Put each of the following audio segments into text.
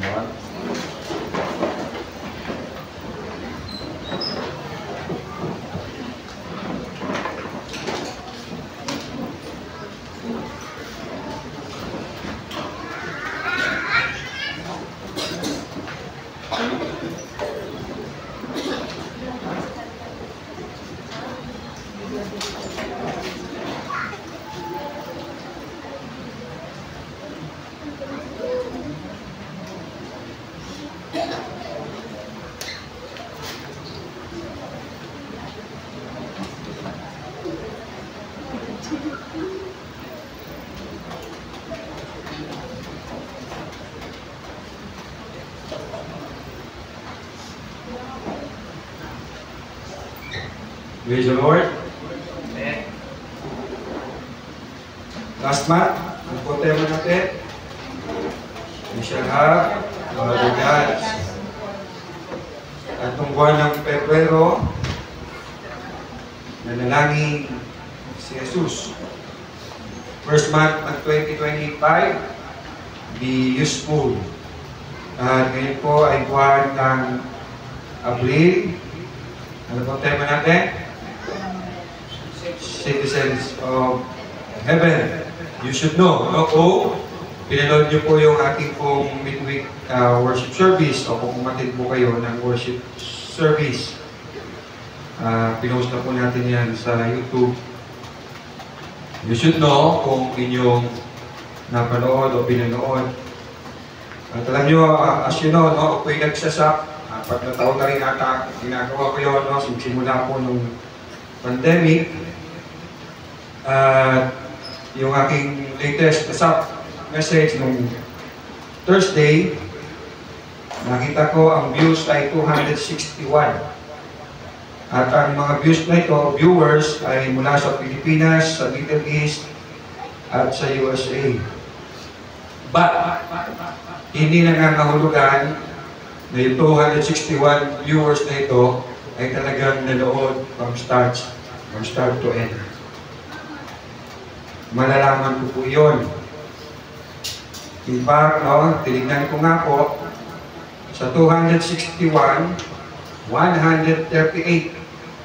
Panginoon. Praise the Lord. Amen. Last month, ang po tema natin, we shall have other gods. At itong buwan ng Pebrero, nanalangin si Jesus. First month ng 2025, be useful. At ngayon po ay buwan ng Abril. Ano po tema natin? Citizens of Heaven. You should know. No? O, pinanood niyo po yung ating pong midweek worship service o kung umatid po kayo ng worship service. Pinost na po natin yan sa YouTube. You should know kung inyong napanood o pinanood. At alam nyo, as you know, no, ako'y nagsasap. Pag nataon na rin ata, ginagawa ko yun, no, simula po nung pandemic. Yung aking latest message nung Thursday, nakita ko ang views ay 261. At ang mga views na ito, viewers, ay mula sa Pilipinas, sa Middle East, at sa USA. But, hindi nangangahulugan na yung 261 viewers na ito ay talagang nanood from start to end. Malalaman ko po yun. In fact, no, tinignan ko nga po, sa 261, 138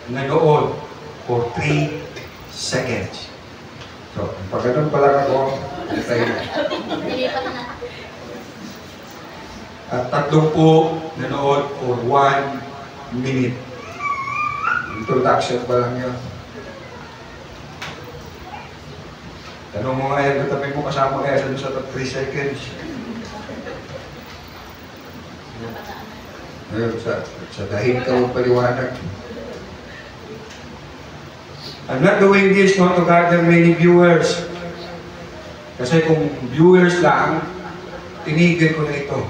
nanood for 3 seconds. So, pag ganun pala ako, at 30 nanood for 1 minute. Introduction pa lang yun. Tanong mo nga yan, katabi mo kasama kaya sa 3 seconds. Ayun, sa dahil ka magpaliwanag. I'm not doing this not to gather many viewers. Kasi kung viewers lang, tinigil ko na ito.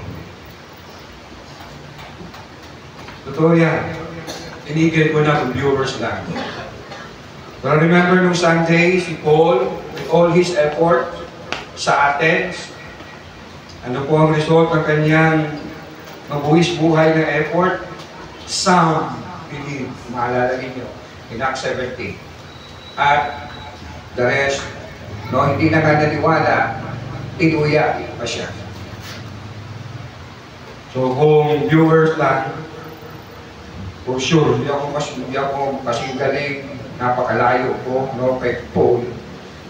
Totoo yan. Tinigil ko na kung viewers lang. But remember nung Sunday, si Paul, with all his effort sa Athens, ano po ang result ng kanyang mabuhis buhay na effort? Sound belief. Maalala ninyo, in Acts 17. At the rest, no, hindi na nga naniwala, tinuya pa siya. So kung viewers lang, for sure, hindi ako kasing galing, napakalayo ko, no, kay Paul.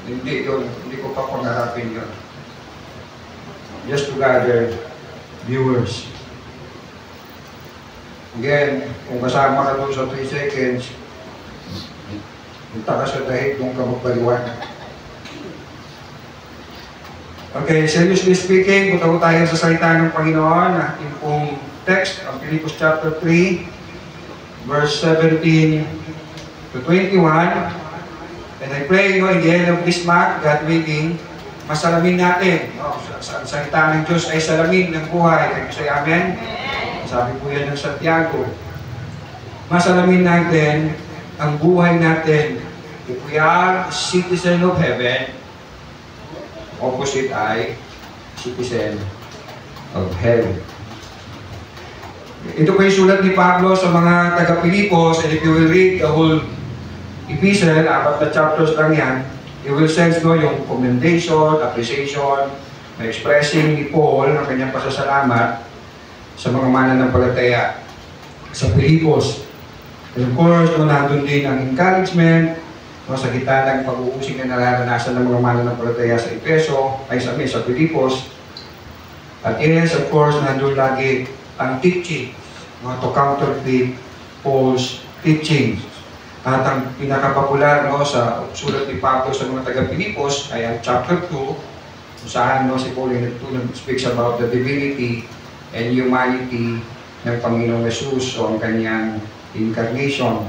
Hindi yun, hindi ko pa pangarapin yun. Just to gather viewers. Again, kung kasama ka doon sa 3 seconds, punta ka sa dahil kung ka magpaliwanag. Okay, seriously speaking, punta ko tayo sa salita ng Panginoon, ating pong text, ang Philippians chapter 3, verse 17 to 21. And I pray, no, in the end of this month, God willing, masalamin natin. No, sa salita ng Diyos ay salamin ng buhay. Ay say amen? Sabi po yan ng Santiago. Masalamin natin ang buhay natin. If we are citizen of heaven, opposite ay citizen of hell. Ito po yung sulat ni Pablo sa mga taga-Pilipos, and if you will read the whole epistle, 4 na chapters lang yan, you will sense no, yung commendation, appreciation, na expressing ni Paul ng kanyang pasasalamat sa mga mananampalataya sa Filipos. And of course, nandun din ang encouragement sa gitna ng pag-uusig na nararanasan ng mga mananampalataya sa Efeso, sa Filipos. At yes, of course, nandun lagi ang teaching to counterfeit Paul's teaching. At ang pinakapopular sa sulat ni Pablo sa mga taga-Pilipos ay ang chapter 2, kung saan si Paul speaks about the divinity and humanity ng Panginoong Jesus o ang kanyang incarnation.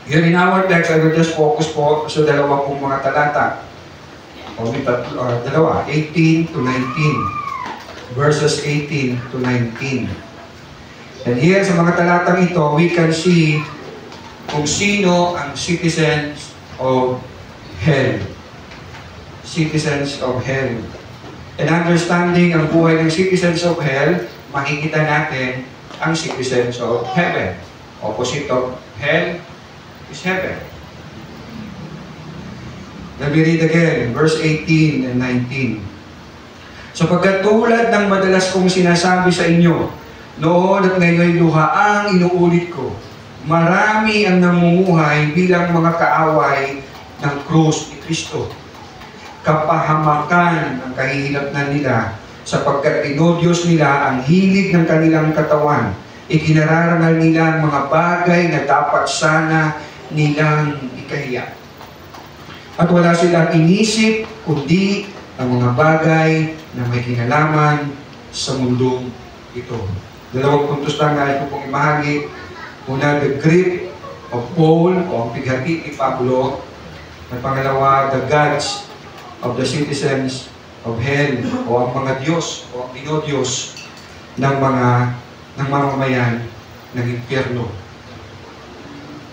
Here in our text, I will just focus po sa dalawa pong mga talata. Dalawa, 18 to 19. Verses 18 to 19. And here sa mga talatang ito, we can see kung sino ang citizens of hell. Citizens of hell. And understanding ang buhay ng citizens of hell, makikita natin ang citizens of heaven. Opposite of hell is heaven. Let me read again, verse 18 and 19. Sapagkat tulad ng madalas kong sinasabi sa inyo, noon at ngayon'y luhaang inuulit ko, marami ang namumuhay bilang mga kaaway ng krus ni Kristo. Kapahamakan ang kahihinatnan nila sapagkat dinodyos nila ang hilig ng kanilang katawan. Ikinararangal nila ang mga bagay na dapat sana nilang ikahiya. At wala silang inisip kundi ang mga bagay na may kinalaman sa mundong ito. Dalawang puntos lang na ito pong imahagi. Una, the grip of Paul o ang pighati ni Pablo. At pangalawa, the gods of the citizens of hell o ang mga Diyos o ang dinodiyos ng mga mamamayan ng impyerno.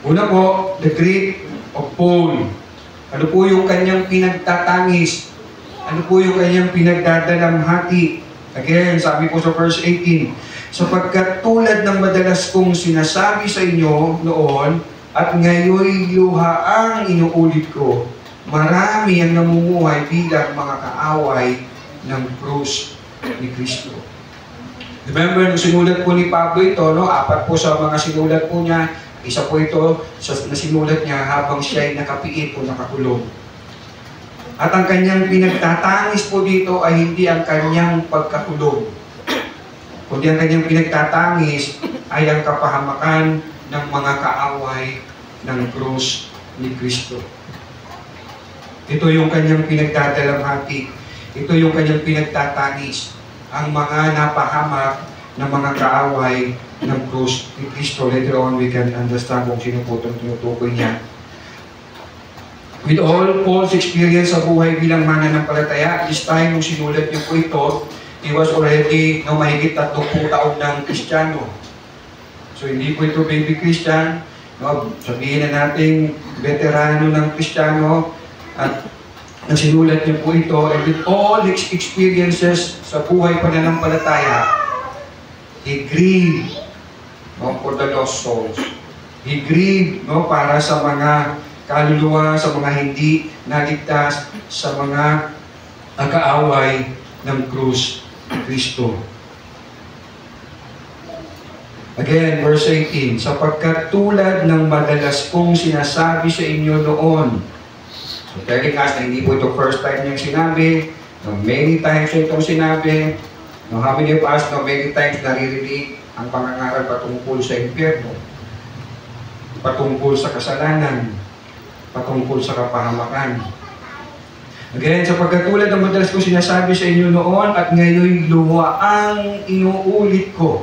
Una po, the grip of Paul. Ano po yung kanyang pinagtatangis? Ano po yung kanyang pinagdadalamhati? Again, sabi po sa verse 18, sapagkat tulad ng madalas kong sinasabi sa inyo noon at ngayon luhaang inuulit ko, marami ang namumuhay bilang mga kaaway ng krus ni Kristo. Remember, nung sinulat po ni Pablo ito, apat po sa mga sinulat po niya, isa po ito na sinulat niya habang siya ay nakapiit o nakakulong. At ang kanyang pinagtatangis po dito ay hindi ang kanyang pagkakulong, kundi ang kanyang pinagtatangis ay ang kapahamakan ng mga kaaway ng krus ni Kristo. Ito yung kanyang pinagdadalamhati. Ito yung kanyang pinagtatangis. Ang mga napahamak ng mga kaaway ng krus ni Kristo. Later on, we can understand kung sino po itong tinutukoy niya. With all Paul's experience sa buhay bilang mananampalataya, this time nung sinulat niyo po ito, he was already mahigit 30 taon ng Kristiyano. So hindi po ito baby Christian, sabihin na natin veterano ng Kristiyano, at nasinulat niyo po ito, and with all his experiences sa buhay pananampalataya, he grieved for the lost souls. He grieved para sa mga kaluluwa, sa mga hindi naligtas, sa mga kaaway ng krus ni Kristo. Again, verse 18, sapagkat tulad ng madalas kong sinasabi sa inyo noon. So telling us na hindi po ito first time niyang sinabi, many times itong sinabi, how many of us many times naririnig ang pangangaral patungkol sa impyerno, patungkol sa kasalanan, patungkol sa kapahamakan. Again, sapagkat tulad ng madalas ko sinasabi sa inyo noon at ngayon luhaang inuulit ko.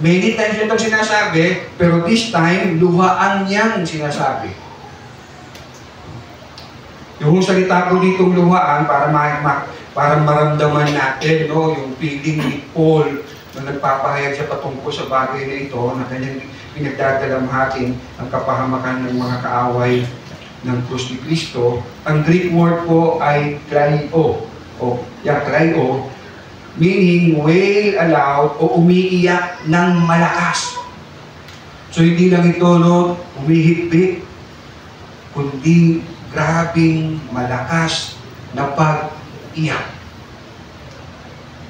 Many times itong sinasabi, pero this time, luhaan niyang sinasabi. Yung salita po ditong luhaan, para maramdaman natin yung feeling ni Paul na nagpapahayag siya patungkol sa bagay na ito, na kanyang pinagdadalamhatin ang kapahamakan ng mga kaaway ng krus ni Kristo. Ang Greek word po ay kraio, kraio, meaning wail aloud o umiiyak ng malakas. So hindi lang ito umihigpit, kundi grabing malakas na pag-iyak.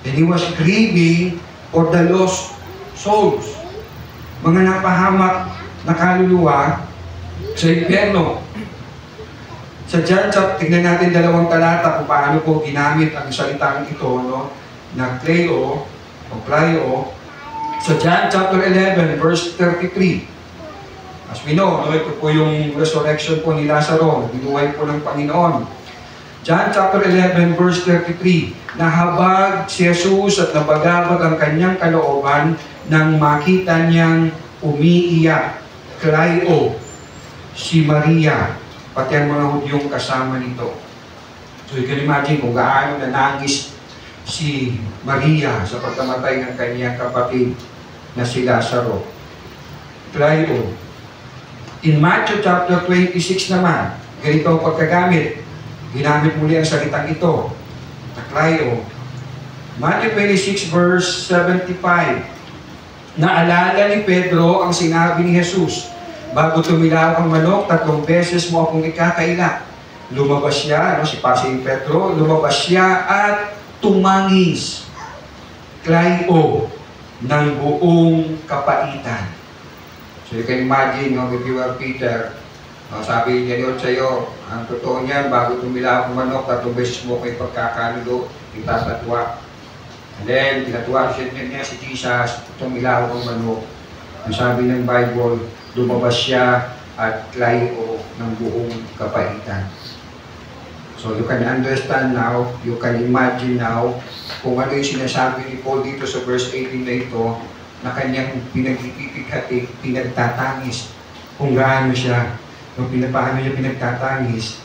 And he was grieving for the lost souls. Mga napahamak na kaluluwa sa impyerno. Sa John chapter, tignan natin 2 talata kung paano po ginamit ang salitang ito, no? Na kleo o kleo. Sa John chapter 11, verse 33. As we know, no, ito po yung resurrection po ni Lazaro, binuhay po ng Panginoon. John chapter 11, verse 33. Nahabag si Jesus at nabagabag ang kanyang kalooban nang makita niyang umiiyak. Kleo, si Maria, pati ang mga Hudyong kasama nito. So you can imagine kung gaano nanangis si Maria sa pagkamatay ng kanyang kapatid na si Lazaro. Kleo. In Matthew chapter 26 naman, ganito ang pagkagamit. Ginamit muli ang salitang ito. Kleo. Matthew 26 verse 75. Naalala ni Pedro ang sinabi ni Jesus, bago tumilaw ang manok, 3 beses mo akong ikakaila. Lumabas siya, si Pasig Pedro, lumabas siya at tumangis. Kleo, ng buong kapaitan. So you can imagine, if you are Peter, sabi niya yun sa'yo, ang totoo niyan, bago tumilaw ang manok, 3 beses mo kayo pagkakalulo, itatatwa. And then, tinatwa niya si Jesus, tumilaw ang manok. Ang sabi ng Bible, lumabas siya at kleo ng buong kapaitan. So you can understand now, you can imagine now, kung ano yung sinasabi ni Paul dito sa verse 18 na ito, na kanyang pinagpipighati, pinagtatangis, kung gaano siya, kung paano niya pinagtatangis,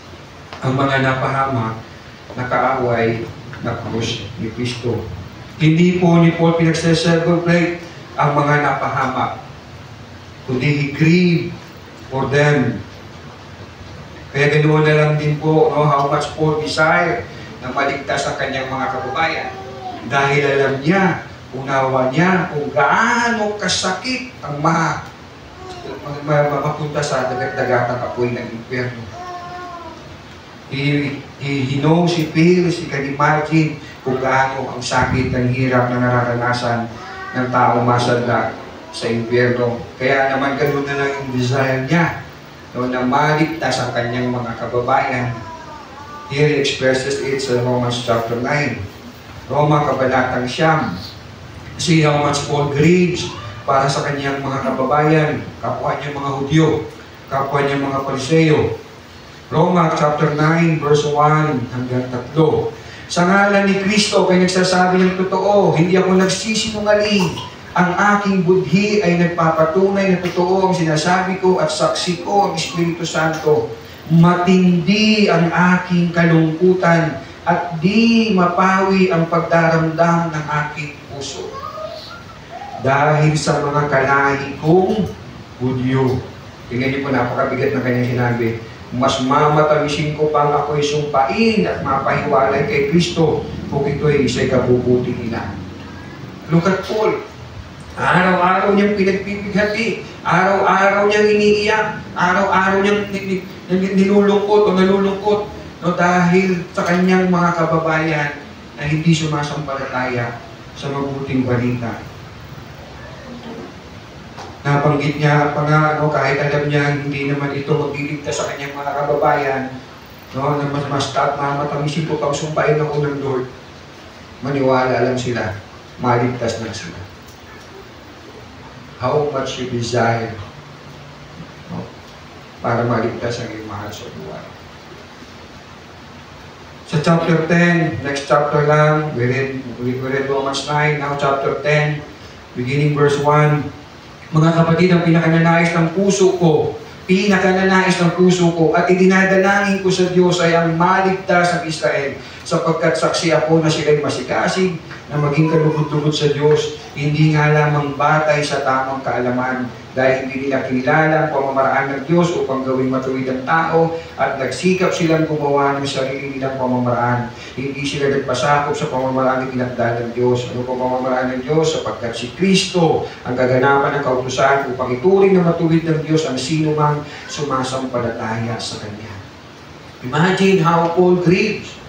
ang mga napahamak, nakaaway, na krus ni Kristo. Hindi po ni Paul pinagse-celebrate ang mga napahamak, kundi he grieved for them. Kaya ganoon na lang din po, how much Paul desire na maligtas ang kanyang mga kababayan. Dahil alam niya, unawa niya kung gaano kasakit ang mapunta sa dagat-dagatang apoy ng impyerno. He knows, he feels, he can imagine kung gaano ang sakit ng hirap na nararanasan ng taong masadla sa impyerno. Kaya naman ganoon na lang yung desire niya, na maligtas ang kanyang mga kababayan. Here he expresses it sa Romans chapter 9. Roma kabanatang 9. See how much Paul grieves para sa kanyang mga kababayan, kapwa niyang mga Hudyo, kapwa niyang mga Pariseo. Roma chapter 9 verse 1 hanggang 3. Sa ngalan ni Kristo kay nagsasabi ng totoo, hindi ako nagsisinungaling. Ang aking budhi ay nagpapatunay na totoo ang sinasabi ko at saksi ko ang Espiritu Santo. Matindi ang aking kalungkutan at di mapawi ang pagdaramdam ng aking puso. Dahil sa mga kalahi kong Hudyo. Tingnan niyo po, napakabigat ng kanyang sinabi. Mas mamatamisin ko pang ako'y sumpain at mapahiwalay kay Kristo kung ito'y isa'y kabubuting ina. Look at Paul. Araw-araw niyang pinagpipighati, araw-araw niyang iniiyak, araw-araw niyang nilulungkot o nalulungkot, dahil sa kanyang mga kababayan na hindi sumasampalataya sa mabuting balita. Nabanggit niya pa nga, kahit alam niya hindi naman ito magliligtas sa kanyang mga kababayan, na mas matamisin ko pang sumpain ng unang Lord, maniwala lang sila, maligtas na sila. How much you desire para maligtas ang iyong mahal sa buhay. Sa chapter 10, next chapter lang, we read Romans 9, now chapter 10, beginning verse 1. Mga kapatid, ang pinakananais ng puso ko at idinadalangin ko sa Diyos ay ang maligtas ng Israel, sapagkat saksi ako na sila'y masikasig na maging kalugod-lugod sa Diyos, hindi nga lamang batay sa tamang kaalaman, dahil hindi nila kinilala ang pamamaraan ng Diyos upang gawing matuwid ang tao, at nagsikap silang gumawa ng sarili nilang pamamaraan. Hindi sila nagpasakop sa pamamaraan ng tinakda ng Diyos. Ano po pamamaraan ng Diyos? Sapagkat si Kristo ang kaganapan ng kautusan upang ituring na matuwid ng Diyos ang sino mang sumasampalataya sa Kanya. Imagine how Paul grieves.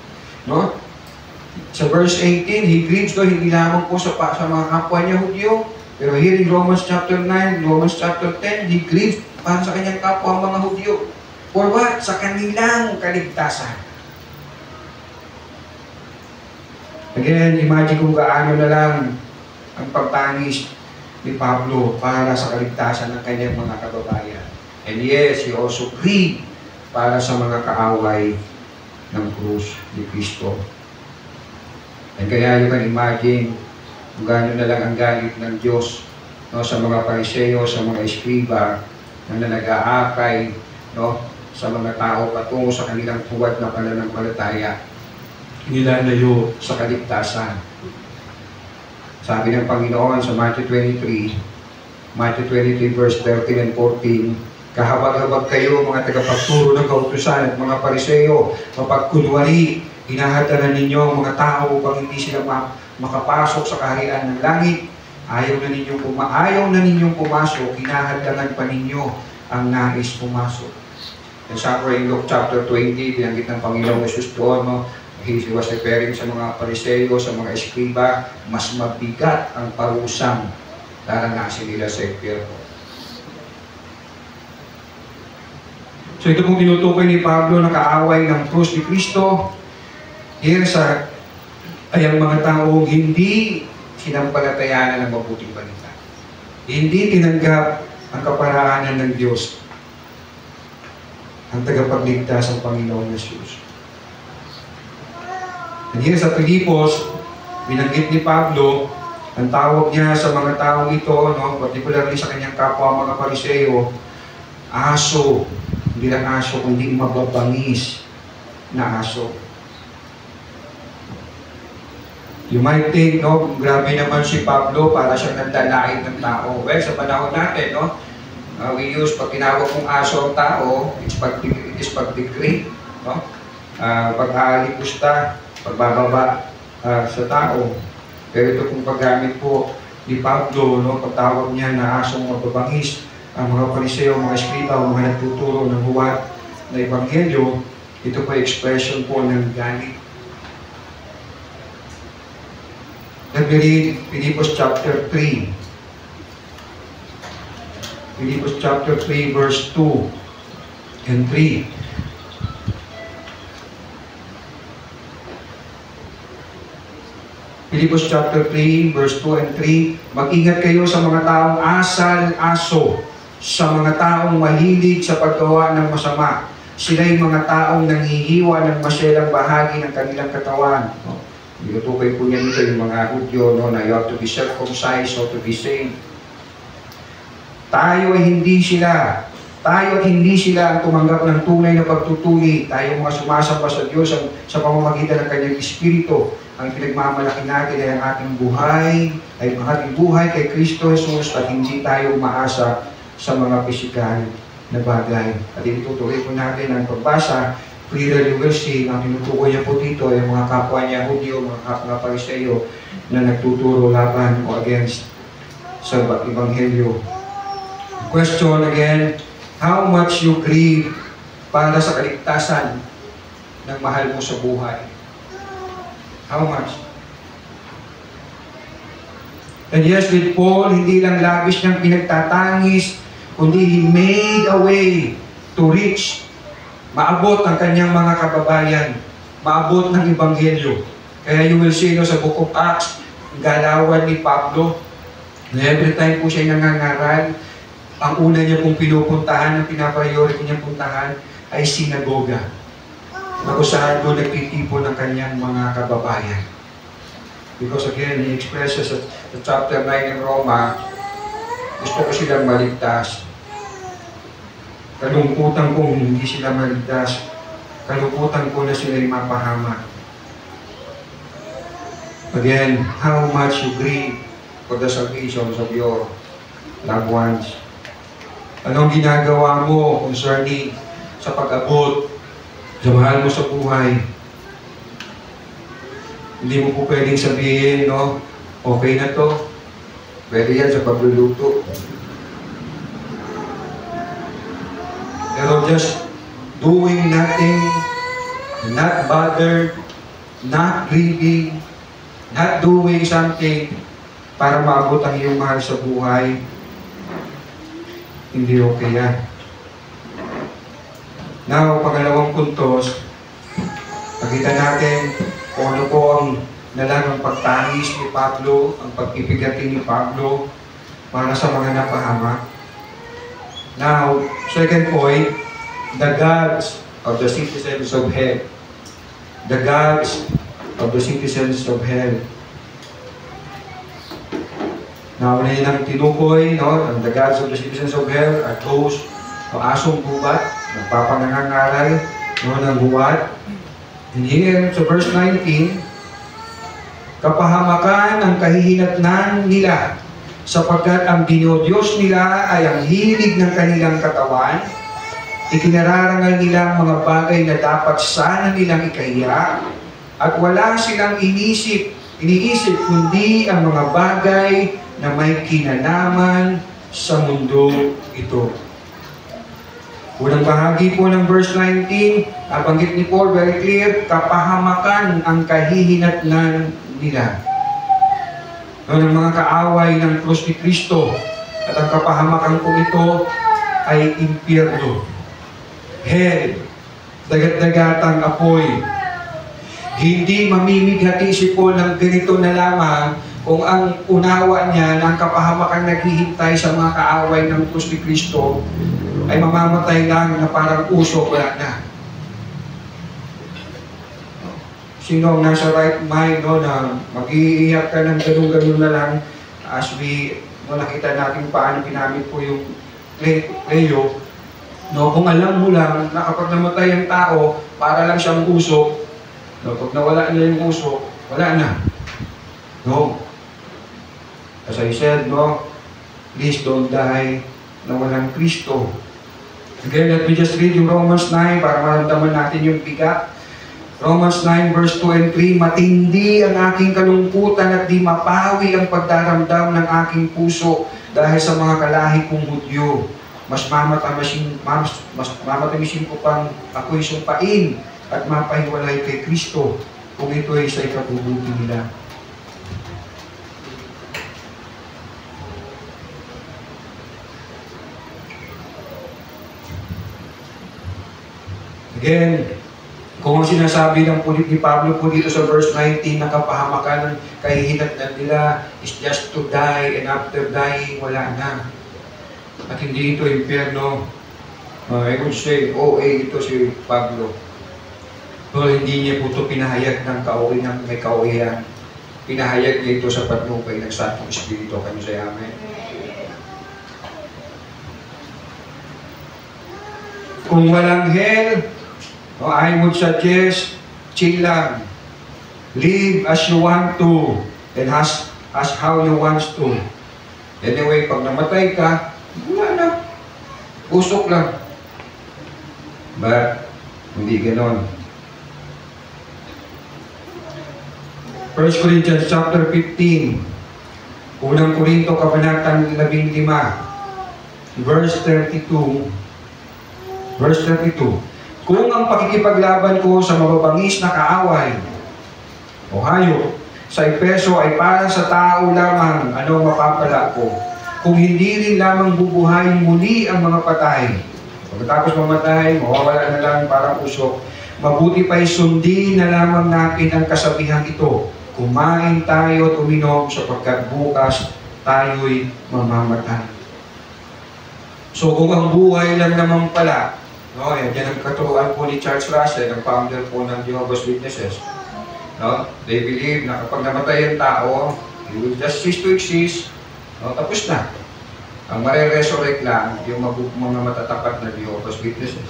Sa verse 18, he grieves hindi lamang po sa mga kapwa niya Hudyo, Pero here in Romans chapter 9, Romans chapter 10, he grieved para sa kanyang kapwa mga Hudyo. For what? Sa kanilang kaligtasan. Again, imagine kung gaano na lang ang pagtangis ni Pablo para sa kaligtasan ng kanyang mga kababayan. And yes, he also grieved para sa mga kaaway ng krus ni Kristo. And kaya you can imagine kung gaano na lang ang galit ng Diyos, no, sa mga Pariseo, sa mga Eskriba na nag-aakay, no, sa mga tao patungo sa kanilang huwad na pananampalataya, nilalayo sa kaligtasan. Sabi ng Panginoon sa Matthew 23 verse 13 and 14, kahabag-habag kayo mga tagapagturo ng kautusan at mga Pariseo, mapagkunwari, hinahatanan ninyo ang mga tao upang hindi sila makapasok sa kaharian ng langit. Ayaw na ninyong pumasok, hinahatanan pa ninyo ang nais pumasok. And sa Luke chapter 20, binanggit ng Panginoong Jesus doon, no? He was referring sa mga Pariseo, sa mga Eskriba, mas mabigat ang parusang daranasin nila sa impyerno. So ito pong tinutukoy ni Pablo na kaaway ng krus ni Kristo, here sa ay ang mga taong hindi sinampalatayanan ng mabuting balita. Hindi tinanggap ang kaparaanan ng Diyos, ang tagapagligtas ng Panginoong Jesus. And here sa Pilipos, binanggit ni Pablo, ang tawag niya sa mga taong ito, no, particularly sa kanyang kapwa mga Pariseo, aso. Hindi lang aso, kundi mababangis na aso. You might think, no, grabe naman si Pablo para siyang nagdalain ng tao. Well, sa panahon natin, no, we use, pag tinawag mong aso ang tao, it is pag-degrade, no? Pag-aalipusta, pagbababa sa tao. Pero ito kung paggamit po ni Pablo, no, pagtawag niya na asong mababangis, ang mga Pariseo, mga Eskriba, mga nagtuturo ng huwad na Ebanghelyo, ito po expression po ng galit. Let me read Philippians chapter 3. Philippians chapter 3 verse 2 and 3. Philippians chapter 3 verse 2 and 3. Mag-ingat kayo sa mga taong asal-aso, sa mga taong mahilig sa paggawa ng masama. Sila'y mga taong nanghihiwa ng maselang bahagi ng kanilang katawan. No? Tinutukoy po niya nito yung mga Hudyo, no, na you have to be circumcised or to be saved. Tayo at hindi sila ang tumanggap ng tunay na pagtutuli. Tayo mga sumasamba sa Diyos sa pamamagitan ng kanyang Espiritu. Ang pinagmamalaki natin ay ang ating buhay kay Kristo Jesus at hindi tayo umaasa sa mga pisikal na bagay. At itutuloy po natin ang pagbasa. Clearly you will see, ang tinutukoy niya po dito ay mga kapwa niya Hudyo, mga Pariseo na nagtuturo laban o against sa Ebanghelyo. Question again, how much you grieve para sa kaligtasan ng mahal mo sa buhay? How much? And yes, with Paul, hindi lang labis niyang pinagtatangis, kundi he made a way to reach, maabot ang kanyang mga kababayan, maabot ng Ebanghelyo. Kaya you will see, no, sa Book of Acts, galawan ni Pablo, na every time po siya nangangaral, ang una niya pong pinupuntahan, ang pinapriority niyang puntahan, ay sinagoga. Na kung saan doon nagtitipon ng kanyang mga kababayan. Because again, he expresses sa chapter 9 ng Roma, gusto ko silang maligtas. Kalungkutan kong hindi sila maligtas. Kalungkutan ko na sila'y mapahamak. Again, how much you grieve for the salvations of your loved ones. Anong ginagawa mo concerning sa pag-abot sa mahal mo sa buhay? Hindi mo po pwedeng sabihin, no, okay na to. Pwede yan sa pagluluto. Pero just doing nothing, not bothered, not grieving, not doing something, para maabot ang iyong mahal sa buhay, hindi okay yan. Now, pangalawang puntos, nakita natin kung ano po ang nalang pagtangis ni Pablo, ang pagpipigati ni Pablo para sa mga napahamak. Now, second point, the gods of the citizens of hell. The gods of the citizens of hell. Now, unahin ang tinukoy, no? The gods of the citizens of hell are those o asong gubat, nagpapangangaral, no, ng buwat. And here, sa verse 19, kapahamakan ang kahihinatnan nila, sapagkat ang dinodiyos nila ay ang hilig ng kanilang katawan, ikinararangal nila ang mga bagay na dapat sana nilang ikahiya, at wala silang iniisip kundi ang mga bagay na may kinalaman sa mundo ito. Unang bahagi po ng verse 19, nabanggit ni Paul very clear, kapahamakan ang kahihinatnan nila. Ng mga kaaway ng krus ni Kristo, at ang kapahamakan po ito ay impyerno. Hell, dagat-dagatang apoy. Hindi mamimighati si Paul ng ganito na lamang kung ang unawa niya ng kapahamakan naghihintay sa mga kaaway ng krus ni Kristo ay mamamatay lang na parang usok, wala na. Sino ang nasa right mind, no, na mag-iiyak ka ng ganun-ganun na lang as we, no, nakita natin paano ginamit po yung Leo. No, kung alam mo lang na kapag namatay ang tao, para lang siyang usok, no, pag nawala na yung usok, wala na. No. As I said, no, please don't die na walang Kristo. Again, let me just read yung Romans 9 para maramdaman natin yung bigat. Romans 9 verse 2 and 3, matindi ang aking kalungkutan at di mapawi ang pagdaramdam ng aking puso dahil sa mga kalahi kong Hudyo. Mas mamatamisin ko pang ako'y sumpain at mapahiwalay kay Kristo kung ito ay sa ikabubuti nila. Again, kung ang sinasabi ng pulit ni Pablo po dito sa verse 19 na kapahamakan ng kahihinatnan nila is just to die, and after dying, wala na. At hindi ito impyerno. I would say, ito si Pablo. Pero hindi niya po ito pinahayag ng kauwi ng may kauwihan. Pinahayag niya ito sa patnupay ng Santong Espiritu. Kanya sa amin. Kung walang hell, I would suggest, chill lang. Live as you want to, and as how you want to. Anyway, pag namatay ka, wala na. Usok lang. But, hindi ganon. 1 Corinthians chapter 15, Unang Korinto, Kabanatang 15, verse 32, kung ang pakikipaglaban ko sa mababangis na kaaway o hayop sa Efeso ay para sa tao lamang, anong mapapala ko? Kung hindi rin lamang bubuhayin muli ang mga patay, pagkatapos mamatay, mawawala na lang parang usok, mabuti pa'y sundin na lamang natin ang kasabihang ito. Kumain tayo at uminom sapagkat bukas tayo'y mamamatay. So kung ang buhay lang naman pala, no, yan ang katuruan po ni Charles Russell, ang founder po ng Jehovah's Witnesses. No? They believe na kapag namatay ang tao, he will just cease to exist, no, tapos na. Ang mare-resurrect lang yung mga matatapat na Jehovah's Witnesses.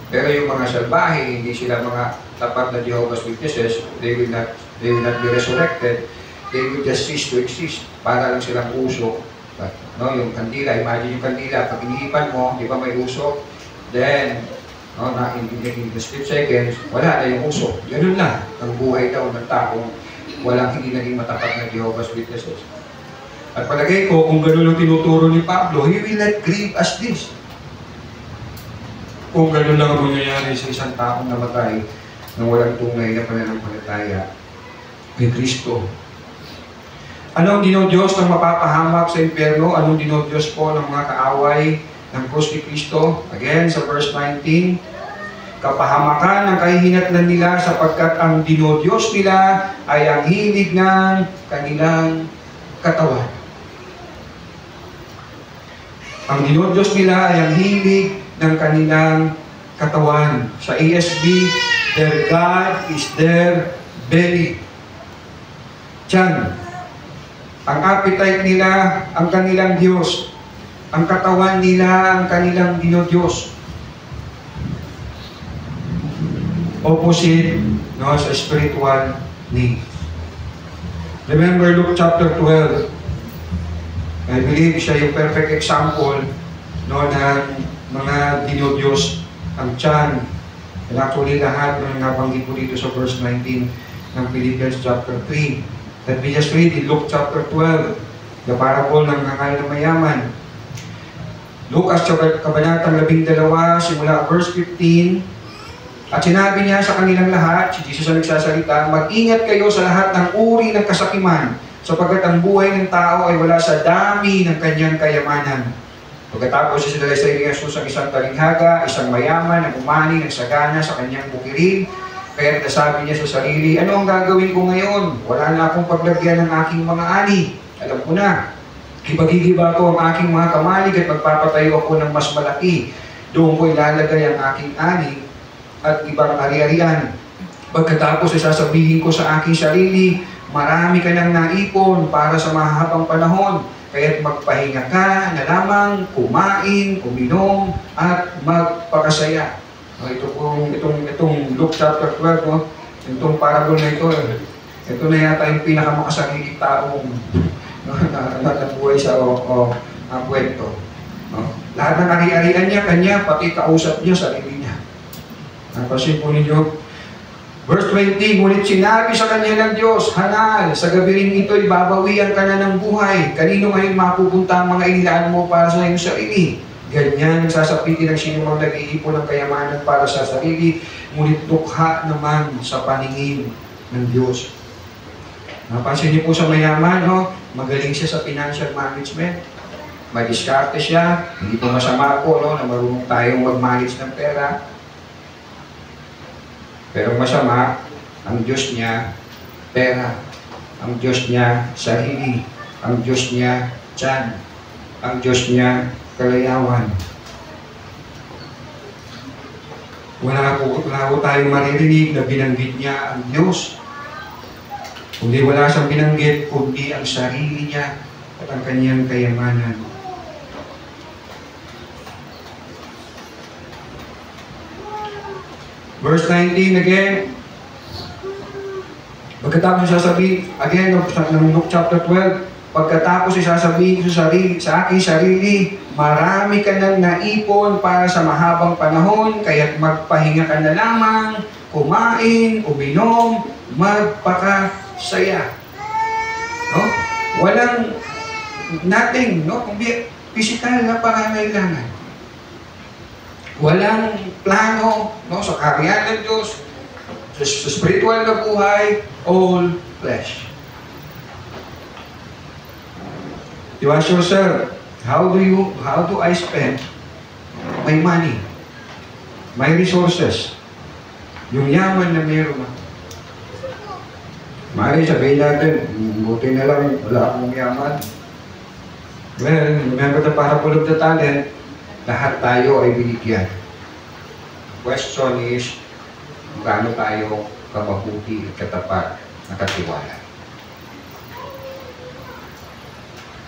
Pero yung mga salbahe, hindi sila mga tapat na Jehovah's Witnesses, they will not be resurrected, they will just cease to exist. Para lang silang usok. No, yung kandila, imagine yung kandila, pag inihipan mo, di ba may usok? Then, no, in the split seconds, wala na yung usok. Ganun lang ang buhay daw ng taong walang hindi naging matapat na Jehovah's Witnesses. At palagay ko, kung ganun ang tinuturo ni Pablo, he will not grieve as this. Kung ganun lang ang mangyayari sa isang taong namatay na walang tunay na pananampalataya kay Kristo. Anong dinodiyos ng mapapahamak sa impyerno? Anong dinodiyos po ng mga kaaway ng krus ni Kristo? Again, sa verse 19, kapahamakan ng kahihinatnan nila sapagkat ang dinodiyos nila ay ang hilig ng kanilang katawan. Ang dinodiyos nila ay ang hilig ng kanilang katawan. Sa ESV, their God is their belly. Tiyan. Ang appetite nila, ang kanilang Diyos. Ang katawan nila, ang kanilang dinodiyos. Opposite, no, sa spiritual needs. Remember Luke chapter 12. I believe siya yung perfect example, no, ng mga dinodiyos, ang tiyan. And actually lahat ng nabanggit ko dito sa verse 19 ng Philippians chapter 3. Let me just read in Luke chapter 12, the parable ng kakain ng mayaman. Lucas kabanatang 12, simula verse 15. At sinabi niya sa kanilang lahat, si Jesus ang nagsasalita, mag-ingat kayo sa lahat ng uri ng kasakiman, sapagkat ang buhay ng tao ay wala sa dami ng kanyang kayamanan. Pagkatapos sinalay sa Jesus ang isang talinghaga, isang mayaman na umani ng sagana sa kanyang bukirin. Kaya nasabi niya sa sarili, ano ang gagawin ko ngayon? Wala na akong paglagyan ng aking mga ani. Alam ko na, ipagigiba ko ang aking mga kamalig at magpapatayo ako ng mas malaki. Doon ko ilalagay ang aking ani at ibang ari-arian. Pagkatapos ay sasabihin ko sa aking sarili, marami ka nang naipon para sa mahahabang panahon, kaya't magpahinga ka na lamang, kumain, uminom, at magpakasaya. Itong Luke chapter 12, no? Itong parable na ito na yata yung pinakamakasariling taong nabuhay sa kwento. No? Lahat ng ari-arian niya, kanya, pati kausap niya, sarili niya. Napasin po ninyo. Verse 20, ngunit sinabi sa kanya ng Diyos, Hanal, sa gabi rin ito'y babawian ka na ng buhay. Kanino ngayon mapupunta ang mga inilaan mo para sa iyong sarili? Ganyan ang sasapitin ng sinumang nag-iipon ng kayamanan para sa sarili, ngunit dukha naman sa paningin ng Diyos. Napansin niyo po sa mayaman, no? Magaling siya sa financial management. Madiskarte siya. Hindi po masama po, no, na marunong tayong mag-manage ng pera. Pero masama, ang Diyos niya, pera. Ang Diyos niya, sarili. Ang Diyos niya, tiyan. Ang Diyos niya, kalayawan. Wala po tayong maririnig na binanggit niya ang Diyos. Kundi wala siyang binanggit, kundi ang sarili niya at ang kanyang kayamanan. Verse 19 again. Pagkatapos sasabihin, again, ng Luke chapter 12, pagkatapos sasabihin sa aking sarili, marami ka nang naipon para sa mahabang panahon, kaya't magpahinga ka na lamang, kumain, uminom, magpakasaya. No? Walang nothing, no? Kundi physical na pangangailangan. Walang plano, no, sa karyan ng Diyos, sa spiritual na buhay, all flesh. You ask yourself, how do I spend my money, my resources, yung yaman na meron ako? Mari sabihin natin, buti na lang, wala akong yaman. Well, remember the parable of the talent, lahat tayo ay binigyan. Question is, gaano tayo kababuti at katapat na katiwala?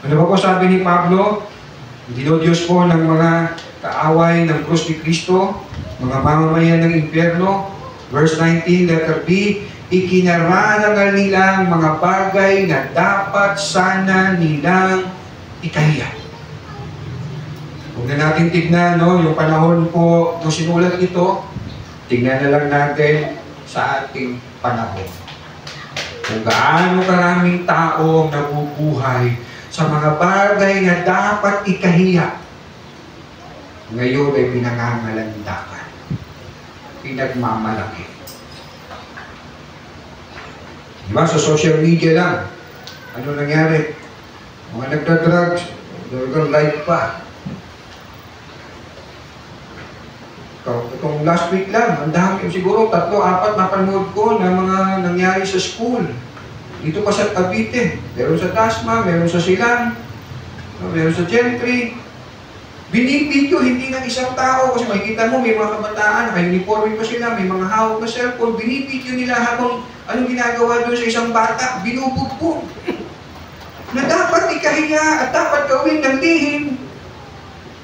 Ano ba po sabi ni Pablo? Dinodiyos po ng mga kaaway ng krus ni Kristo, mga mamamayan ng impyerno. Verse 19, letter B, ikinarangal nilang mga bagay na dapat sana nilang ikahiya. Huwag na natin tignan, no, yung panahon po nung sinulat ito, tignan na lang natin sa ating panahon. Kung gaano karaming tao nabubuhay sa mga bagay na dapat ikahiya, ngayon ay pinangangalandakan, pinagmamalaki. Diba? Sa social media lang, Ano nangyari? Mga nagda-drugs, talagang life pa. Itong last week lang, ang dami, siguro 3-4 napanood ko na mga nangyari sa school. Dito pa sa Cavite, meron sa Tasma, meron sa Silang, meron sa Gentry. Binibidyo, hindi ng isang tao, kasi makikita mo may mga kabataan, naka-uniforme pa sila, may mga hawak na cellphone, binibidyo nila habang anong ginagawa doon sa isang bata, binubugbog. Na dapat ikahiya at dapat gawin ng lihim.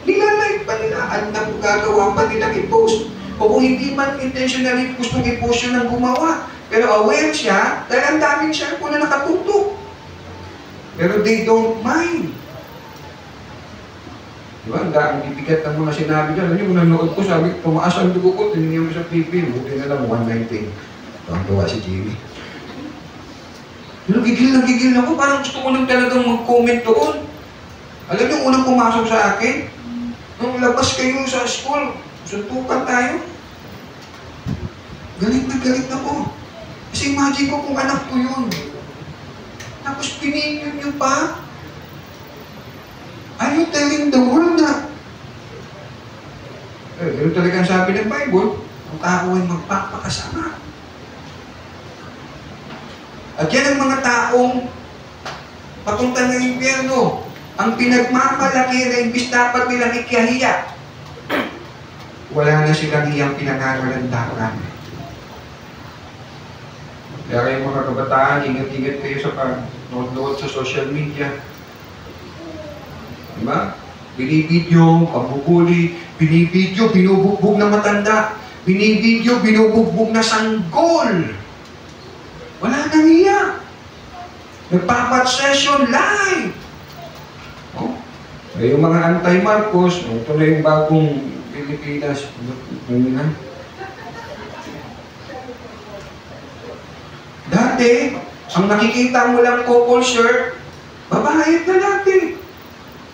Nilalike pa nila at gagawa pa nilang i-post. O kung hindi man intentionally gustong i-post yun ng gumawa. Pero aware siya dahil ang daming cellphone na nakatutok. Pero they don't mind. Diba? Ang daming bibigat ng mga sinabi dyan. Alam niyo, nanonood ko, sabi, tumaas ang dugo ko, tinignan mo sa PP, buti na lang 119. Tuwang-tuwa si Jimmy. Pero gigil ako, parang gusto ko lang talagang mag-comment doon. Alam niyo, unang pumasok sa akin, nung labas kayo sa school, suntukan tayo. Galit na galit ako. Kasi imagine ko kung anak ko yun. Tapos pinigyan niyo pa. Are you telling the world na? Pero talagang sabi ng Bible, ang tao ay magpapakasama. At yan ang mga taong patunta ng impyerno. Ang pinagmamalaki na imbis dapat nilang ikiyahiya, wala na silang iyang pinangangalandakan. Kaya kayo mga kabataan, ingat-ingat kayo sa pag-nood sa social media. Diba? Binibidyo, pambubuli, binibidyo, binubugbog na matanda, binibidyo, binubugbog na sanggol. Wala nang iya. Nagpapat session live. Oh, yung mga anti-Marcos, ito na yung bagong Pilipinas. Dati, ang nakikita mo lang couple shirt, babayad na natin.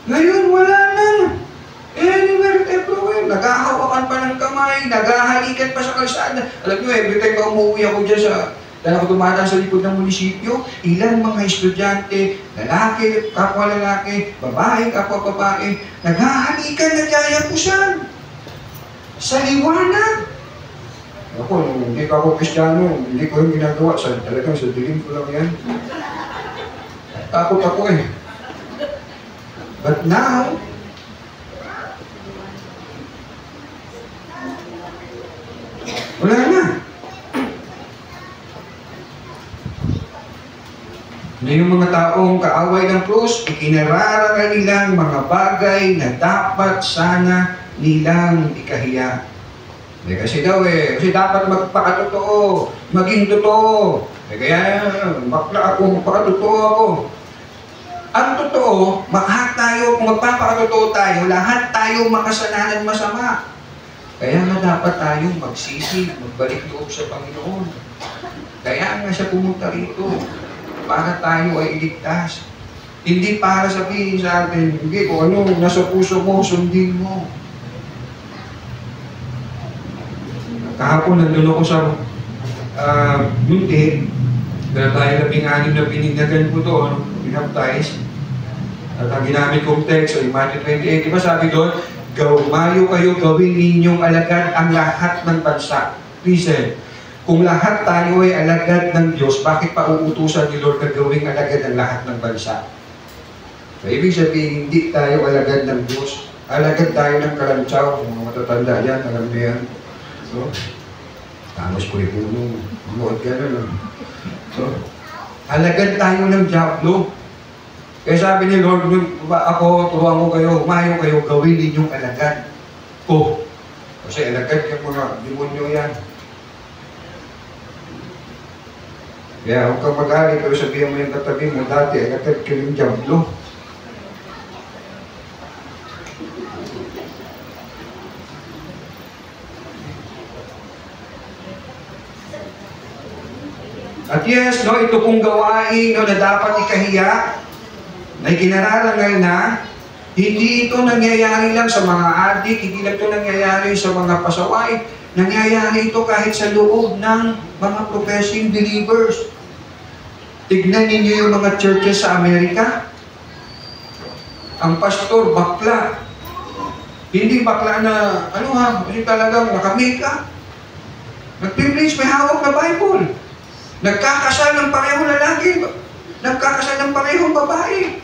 Ngayon, wala na. Anywhere, everywhere. Naghahawakan pa ng kamay, naghahalikan pa sa kalsada. Alam nyo, every time na umuwi ako dyan dahil ako dumadaan sa likod ng munisipyo, ilan mga estudyante, lalaki, kapwa lalaki, babae, kapwa babae, naghahalikan, nagyayapusan. Sa liwanag. Ako, nung hindi ka ako Kristiyano, hindi ko yung ginagawa. Talagang sa dilim ko lang yan. Takot ako eh. But now, wala na. Na yung mga taong kaaway ng krus, ikinararangal nilang mga bagay na dapat sana nilang ikahiya. Kasi kasi dapat magpakatotoo, maging totoo. Kaya, bakla ako, magpakatotoo ako. Ang totoo, lahat tayo, kung magpapakatotoo tayo, lahat tayo makasalanan masama. Kaya nga dapat tayong magsisi, magbalik loob sa Panginoon. Kaya nga siya pumunta rito. Para tayo ay iligtas. Hindi para sabihin sa atin, hindi kung ano, nasa puso mo, sundin mo. Kahapon, nandun ako sa Munti, dahil tayo 16 na pinignagan ko doon, binaptize. At ang ginamit kong text, so Matthew 28, diba sabi doon, Mayo kayo, gawin ninyong alagad ang lahat ng bansa. Listen, kung lahat tayo ay alagad ng Diyos, bakit pa uutusan ni Lord na gawing alagad ang lahat ng bansa? So, ibig sabihin, hindi tayo alagad ng Diyos. Alagad tayo ng kalantsaw. Mga matatanda yan, alam mo yan. So, tamos ko yung puno. Mamuot ka na lang. So, alagad tayo ng Diablo. Kaya sabi ni Lord, ako, turuan ko kayo, humayo kayo, gawin ninyong alagad ko. Kasi alagad yung mga demonyo yan. Kaya huwag kang mag-ari, pero sabihin mo yung katabi mo, dati, alagad ka ng Diablo. At yes, no, ito pong gawain no, na dapat ikahiya, na ikinararangal na, hindi ito nangyayari lang sa mga adik, hindi lang ito nangyayari sa mga pasaway, nangyayari ito kahit sa loob ng mga professing believers. Tignan ninyo yung mga churches sa Amerika. Ang pastor, bakla. Hindi bakla na, kasi talagang naka-makeup. Nag-preach, may hawak na Bible. Nagkakasal ng parehong lalaki. Nagkakasal ng parehong babae.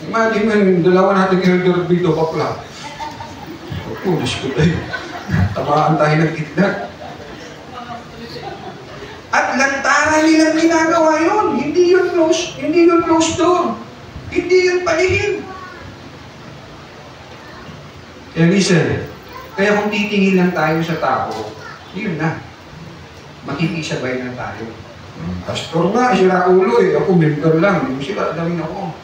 Imagine mo yung dalawa natin elder dito, bakla. Diyos ko tayo. Tamaan tayo ng kidnap. At lantaran nilang ginagawa yun. Hindi yun closed door. Hindi yun palihim. Kaya listen, kaya kung titingin lang tayo sa tao, yun na. Makikisabay na tayo. Pastor nga, sila ulo eh. Ako member lang. Hindi mo sila alamin ako.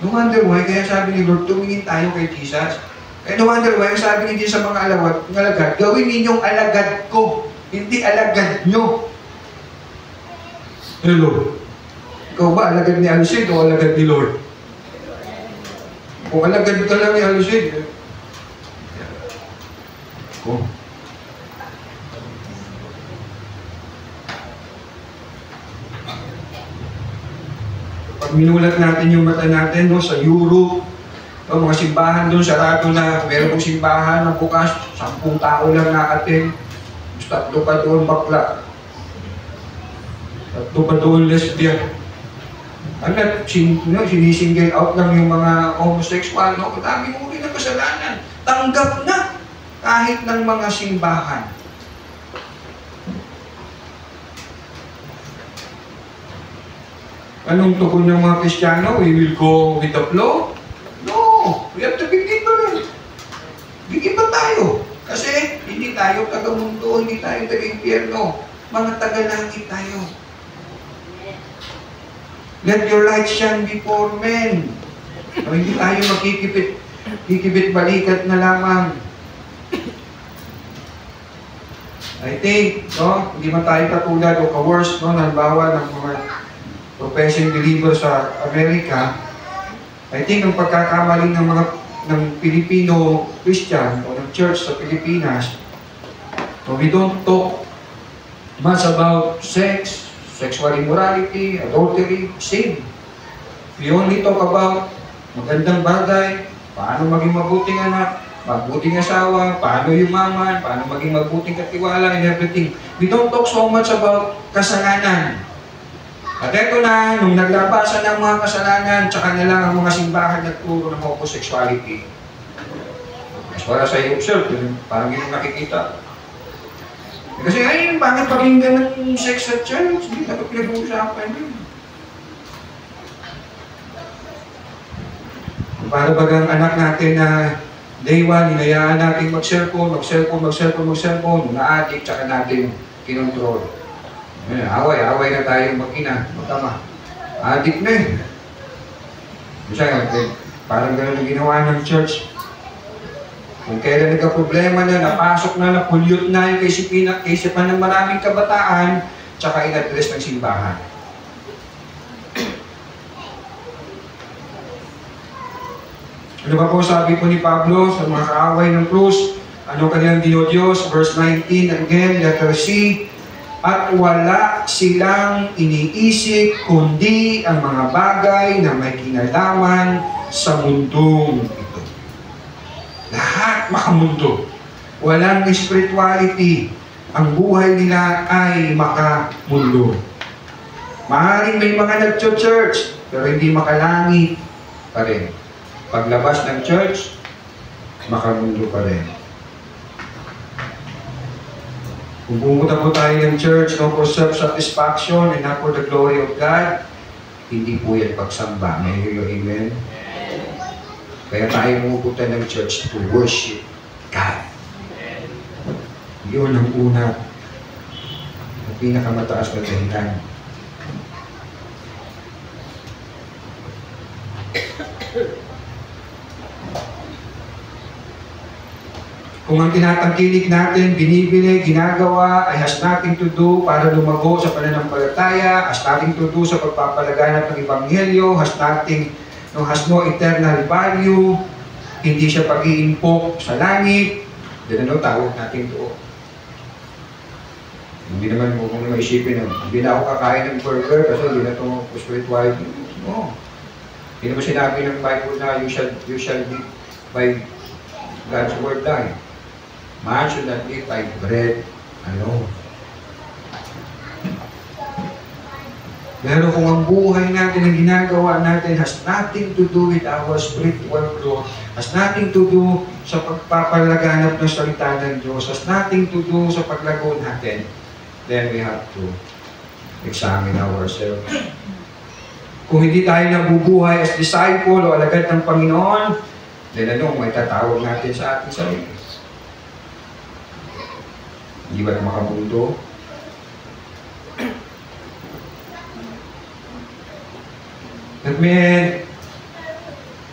No wonder why, kaya sabi ni Lord, tumingin tayo kay Jesus. Kaya no wonder why, sabi ni Jesus sa mga alagad, gawin ninyong alagad ko, hindi alagad nyo. Hello? Ikaw ba alagad ni Alucid o alagad ni Lord? Kung alagad ka lang ni Alucid, pag minulat natin yung mata natin sa Europe, mga simbahan doon, sarado na, meron pong simbahan na bukas, 10 tao lang na-attend, 3 pa doon bakla, 3 pa doon lesbian. Sinisingle out lang yung mga homosexual, no? Dami mo rin ang kasalanan. Tanggap na kahit ng mga simbahan. Anong tugon ng mga Kristiyano? We will go with the flow? No! We have to be different. Gigiba tayo. Kasi hindi tayo taga-mundo, hindi tayo taga-impyerno. Mga taga-langit tayo. Let your light shine before men. So, hindi tayo makikibit-balikat na lamang. I think, hindi man tayo katulad o ka-worse, halimbawa ng mga professing believer sa Amerika. I think ang pagkakamali ng Filipino Christian o ng church sa Pilipinas, we don't talk much about sex, sexual immorality, adultery, sin. We only talk about magandang bagay, paano maging mabuting anak, mabuting asawa, paano yumaman, paano maging mabuting katiwala, and everything. We don't talk so much about kasalanan. At eto na, nung naglabasan ng mga kasalanan, tsaka na lang ang mga simbahan nagturo ng homosexuality. As far as I observe, parang yun nakikita. Kasi ay, bakit pakinggan ng sex at church? Hindi dapat pinag-uusapan yun. Para bagang anak natin na day one, hinayaan natin mag-cellphone, na-addict, tsaka natin kinontrol. Away na tayo mag-ina, magkama. Addict na eh. Parang gano'n ang ginawa ng church. Kung kailan nagka-problema na, napasok na, na-pollute na yung kaisipan ng maraming kabataan, tsaka in-address ng simbahan. Ano ba po sabi po ni Pablo sa mga kaaway ng krus? Ano kanilang dinodiyos? Verse 19, again, letter C, at wala silang iniisip kundi ang mga bagay na may kinalaman sa mundong ito. Lahat makamundo. Walang spirituality. Ang buhay nila ay makamundo. Maaaring may mga nag-church, pero hindi makalangit pa rin. Paglabas ng church, makamundo pa rin. Kung pumunta po tayo ng church for self-satisfaction and not for the glory of God, hindi po yan pagsamba. May hear you, amen? Kaya tayo pumupunta ng church to worship God. Yun ang una at pinakamataas na dahilan. Kung ang tinatangkilik natin, binibili, ginagawa, ay has nothing to do para lumago sa pananampalataya, has nothing to do sa pagpapalaganap ng Ebanghelyo, has no eternal value, hindi siya pag-iimpok sa langit, then ano tawag natin doon? Hindi naman mo kung maisipin na hindi na ako kakain ng burger kasi hindi na ito spirituality. No. Hindi naman sinabi ng Bible na you shall live by God's word lang. Man should not live by bread alone. Pero kung ang buhay natin, ang ginagawa natin has nothing to do with our spiritual growth, has nothing to do sa pagpapalaganap ng salita ng Diyos, has nothing to do sa paglago natin, then we have to examine ourselves. Kung hindi tayo nabubuhay as disciple o alagad ng Panginoon, then anong may tatawag natin sa ating sarili? Hindi ba makamundo? That meant,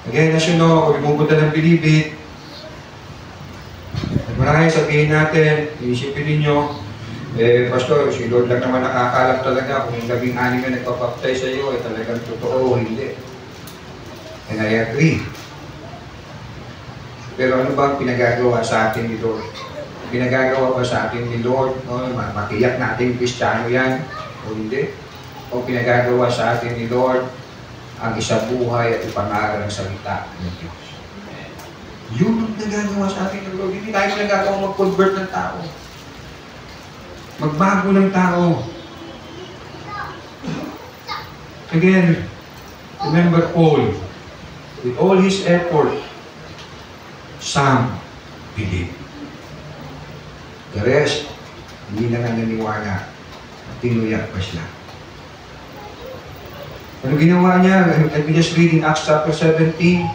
again, as you know, kung bumupunta ng Bilibid, at marami sabihin natin, iisipin ninyo, Pastor, si Lord lang naman nakakalam talaga kung yung 16 na nagpapaptay sa iyo, talagang totoo o hindi. And I agree. Pero ano ba ang pinagagawa sa atin ni Lord? Pinagagawa ba sa atin ni Lord? Matiyak natin Kristiyano yan o hindi? O pinagagawa sa atin ni Lord ang isang buhay at ipangaral ng salita ng Diyos? Yun ang nagagawa sa atin ng Lord. Hindi tayo nagagawa mag-convert ng tao. Magbago ng tao. Again, remember Paul. With all his effort, some believe. The rest, hindi na nga naniwala. Tinuyak pa sila. Ano ginawa niya? Let me just read in Acts chapter 17.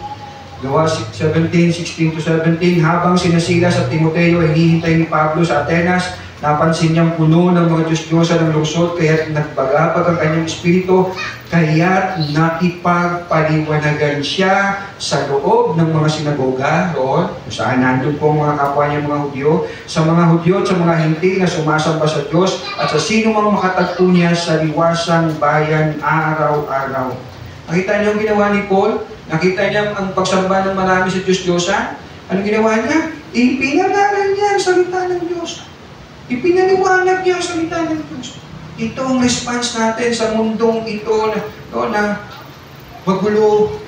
Gawa 17, 16 to 17. Habang sinasilas at Timoteo ay hinihintay ni Pablo sa Atenas, napansin niyang puno ng mga Diyos-Diyosa ng lungsod, kaya't nagbagabag ang kanyang espiritu, kaya't nakipagpaliwanagan siya sa loob ng mga sinagoga, roon, kung saan nandun po ang mga kapwa niya mga Hudyo, sa mga Hudyo at sa mga Hintil na sumasamba sa Diyos, at sa sino mang makatagpo niya sa liwasang bayan araw-araw. Nakita niyo ang ginawa ni Paul? Nakita niya ang pagsamba ng marami sa Diyos-Diyosa? Ano ginawa niya? Ipinangalan niya ang salita ng Diyos. Ipinaliwanag niya ang salita ng Diyos. Ito ang response natin sa mundong ito na magulo,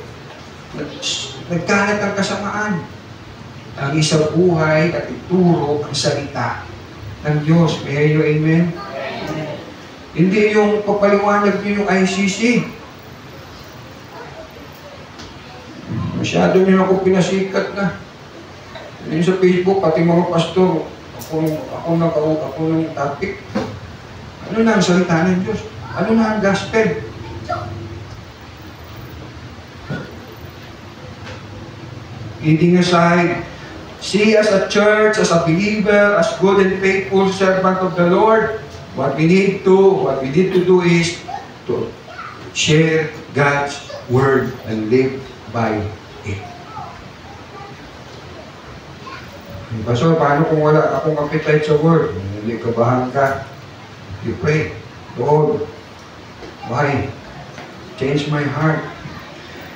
nagkalat ang kasamaan. Ang isang buhay at ituro ang salita ng Diyos. May you amen? Hindi yung papaliwanag niyo yung ICC. Masyado niyo ako pinasikat na. Yun sa Facebook, pati mga pastor, ako ng topic. Ano na ang salita ng Diyos? Ano na ang gospel? Leading aside, see as a church, as a believer, as good and faithful servant of the Lord, what we need to do is to share God's word and live by it. Pastor, paano kung wala akong appetite sa word? Hindi kabahan ka. You pray, Lord, why? Change my heart.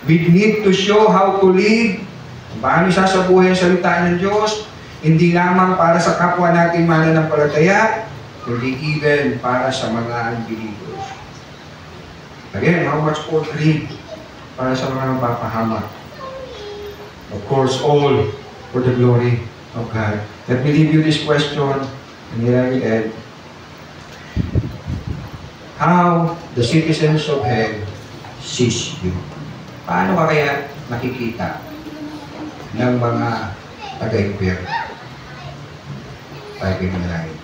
We need to show how to live. Paano sasabuhay ang salita ng Diyos? Hindi lamang para sa kapwa natin mananampalataya, kundi even para sa mga unbelievers. Again, how much more greed para sa mga napapahamak? Of course, all for the glory of God. Let me leave you this question, and here I will end. How the citizens of hell sees you? Paano ka kaya nakikita ng mga taga-impyerno? Tayo pinanalangin.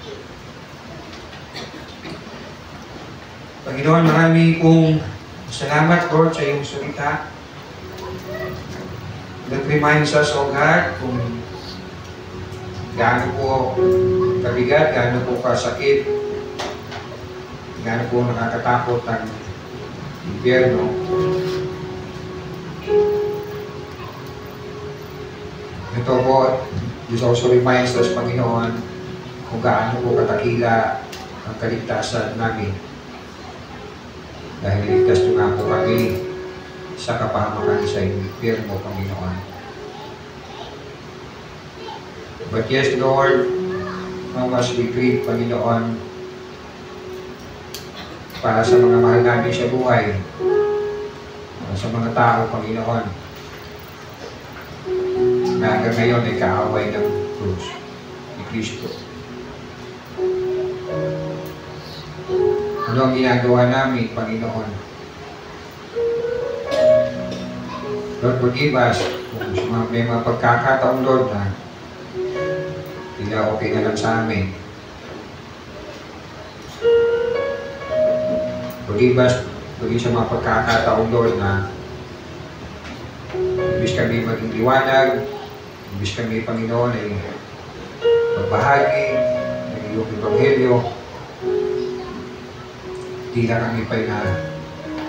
Panginoon, marami kong salamat, Lord, sa iyong salita. That reminds us, O God, kung gaano po kabigat, gaano po kasakit, gaano po nakakatakot ang impyerno. Ito po, this also reminds us, Panginoon, kung gaano po katakila ang kaligtasan namin. Dahil ligtas nyo nga po kami sa kapahamakan sa impyerno, Panginoon. But yes, Lord, how much we grieve, Panginoon, para sa mga mahal namin sa buhay, para sa mga tao, Panginoon, na hanggang ngayon ay kaaway ng krus ni Kristo. Ano ang ginagawa namin, Panginoon? Lord, forgive us kung may mga pagkakataon, Lord, na tila okay na lang sa amin. Forgive us sa mga pagkakataon, Lord, na ibig kami maging liwanag, ibig kami, Panginoon, ay magbahagi ng iyong ebanghelyo. Di na kami pa'y na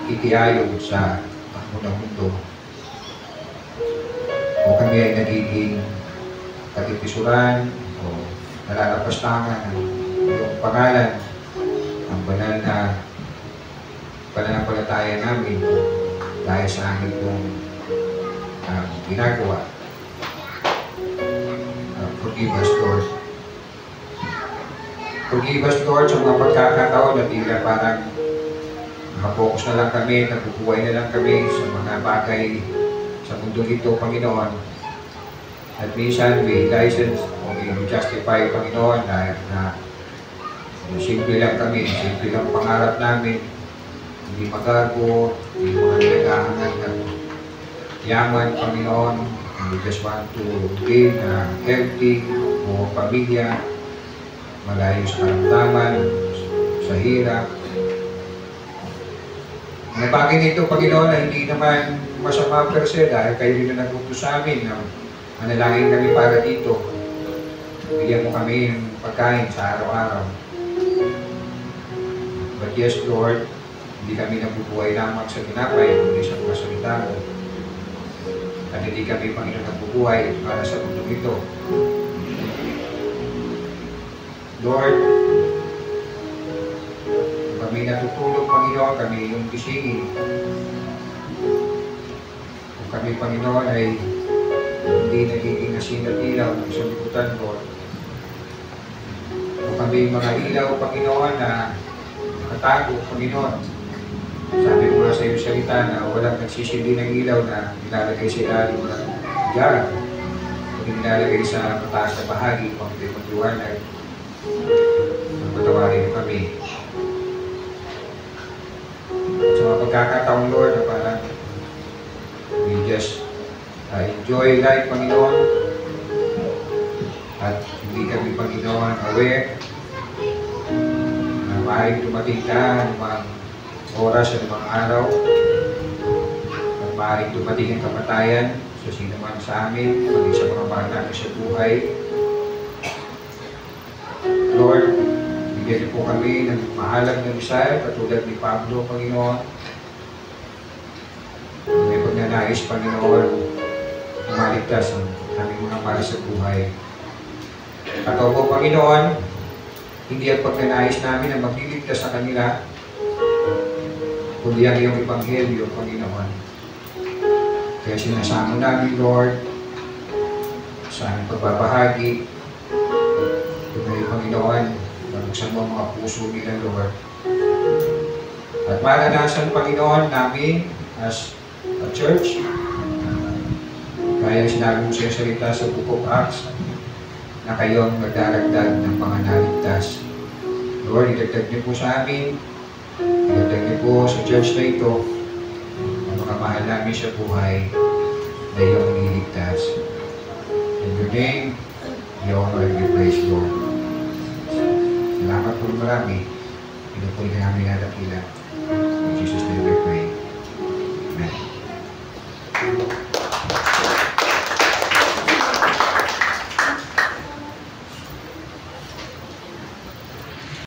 ikiayon sa pangmunang mundo. O kami ay nagiging katipisuran o nalalapastangan ng iyong pangalan, ang banal na pananampalataya namin dahil sa amin itong ginagawa. Forgive us, Lord. Forgive us, Lord, sa mga pagkakataon na tila parang nakapokus na lang kami, nabubuhay na lang kami sa mga bagay sa mundo ito, Panginoon. At minsan, may license o may justify, Panginoon, dahil na simple lang kami, simple lang pangarap namin, hindi magago, hindi mga naghahangan ng yaman, Panginoon. We just want to live na healthy, o pamilya, malayo sa karamdaman, sa hirap. Ang bagay nito, Panginoon, na hindi naman masama per se dahil kayo rin na nagpunto sa amin na manalangin kami para dito. Bigyan mo kami ng pagkain sa araw-araw. But yes, Lord, hindi kami nabubuhay lamang sa tinapay, kundi sa mga salita mo. At hindi kami, Panginoon, nabubuhay para sa mundo ito. Lord, kung kami natutulog, Panginoon, kami yung gisingin. Kung kami, Panginoon, ay hindi nagiging asin at ilaw ng sanlibutan, Lord. Kung kami mga ilaw, Panginoon, na nakatago, Panginoon, sabi mo nga sa iyong salita na walang nagsisindi ng ilaw na nilalagay sa ilalim ng jarang. Kung nilalagay sa mataas na bahagi, kung hindi magliwanag, patawarin mo kami. Sa mga pagkakataong, Lord, na parang we just enjoy life, Panginoon, at hindi kami, Panginoon, aware na maaaring dumating ka ng mga oras at mga araw at maaaring dumating ang kamatayan sa sino man sa amin, maging sa mga mahal namin sa buhay. Lord, bigyan niyo po kami ng mahalag na misal katulad ni Pablo, Panginoon. May pagnanais, Panginoon, umaligtas ang aming mga mahal sa buhay. At ako, Panginoon, hindi ang pagnanais namin na magliligtas sa kanila, kundi ang iyong ebanghelyo, Panginoon. Kaya sinasama namin, Lord, sa aming pagbabahagi, kung may Panginoon, nabuksan mo ang mga puso nila, Lord. At maranasan, Panginoon, namin as a church, kaya sinabi mo sa salita sa Book of Acts, na kayo ang magdaragdag ng mga naligtas. Lord, idagdag niyo po sa amin, idagdag niyo po sa church na ito, ang mga mahal namin sa buhay na iyong niligtas. In your name, we honor and we praise, Lord. Salamat po marami. Pinupuli namin natin